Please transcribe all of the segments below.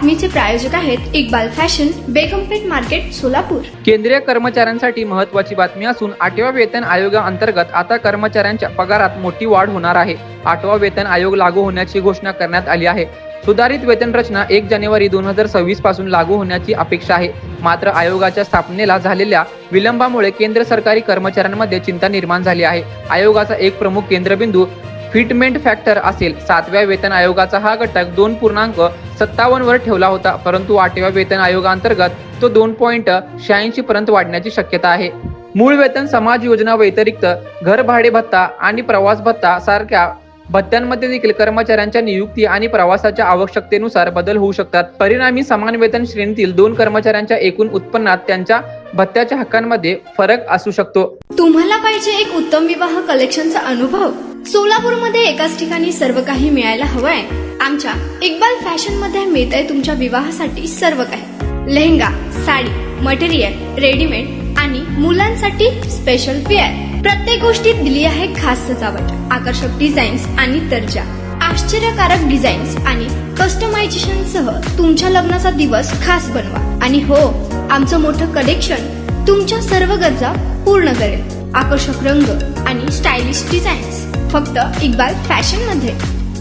बातमीचे प्रायोजक आहेत Iqbal fashion, बेगमपेठ market, Solapur. केंद्रीय कर्मचाऱ्यांसाठी महत्त्वाची बातमी असून 8व्या वेतन आयोगाअंतर्गत आता कर्मचाऱ्यांच्या पगारात मोठी वाढ होणार आहे। 8वा वेतन आयोग लागू होण्याची घोषणा करण्यात आली आहे। सुधारित वेतन रचना 1 जानेवारी 2026 पासून लागू होण्याची अपेक्षा आहे। मात्र आयोगाच्या स्थापनेला झालेल्या विलंबामुळे केंद्र सरकारी कर्मचाऱ्यांमध्ये चिंता निर्माण झाली आहे। आयोगाचा एक प्रमुख केंद्रबिंदू फिटमेंट फॅक्टर असेल। 7व्या वेतन आयोगाचा हा घटक 2.57 वर ठेवला होता, परंतु 8व्या वेतन आयोगाअंतर्गत तो 2.86 पर्यंत वाढण्याची शक्यता आहे। मूळ वेतन, समाज योजना व्यतिरिक्त घर भाडे भत्ता आणि प्रवास भत्ता सारख्या भत्त्यांमध्ये देखील कर्मचाऱ्यांच्या नियुक्ती आणि प्रवासाच्या आवश्यकतेनुसार बदल होऊ शकतात। परिणामी समान वेतन श्रेणीतील 2 कर्मचाऱ्यांच्या एकूण उत्पन्नात त्यांच्या भत्त्याच्या हक्कांमध्ये फरक असू शकतो। तुम्हाला पाहिजे एक उत्तम विवाह कलेक्शनचा अनुभव? सोलापूरमध्ये एकाच ठिकाणी सर्व काही मिळायला हवंय? आमच्या इक्बाल फॅशन मध्ये मिळतंय तुमच्या विवाहासाठी सर्व काही। लेहंगा, साडी, मटेरियल, रेडीमेड आणि मुलांसाठी स्पेशल वेअर। प्रत्येक गोष्टीत दिली आहे खास सजावट, आकर्षक डिझाईन्स आणि दर्जा, आश्चर्यकारक डिझाईन्स आणि कस्टमायझेशन सह तुमच्या लग्नाचा दिवस खास बनवा। आणि हो, आमचं मोठं कलेक्शन तुमच्या सर्व गरजा पूर्ण करेल। आकर्षक रंग आणि स्टायलिश डिझाईन्स फक्त इक्बाल फॅशन मध्ये।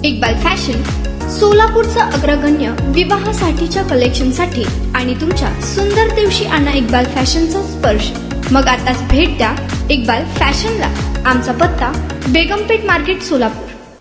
इक्बाल फॅशन सोलापूरचा अग्रगण्य विवाहासाठीच्या कलेक्शनसाठी आणि तुमच्या सुंदर दिवशी आणा इक्बाल फॅशनचा स्पर्श। मग आताच भेट द्या इक्बाल फॅशनला। आमचा पत्ता बेगमपेठ मार्केट, सोलापूर।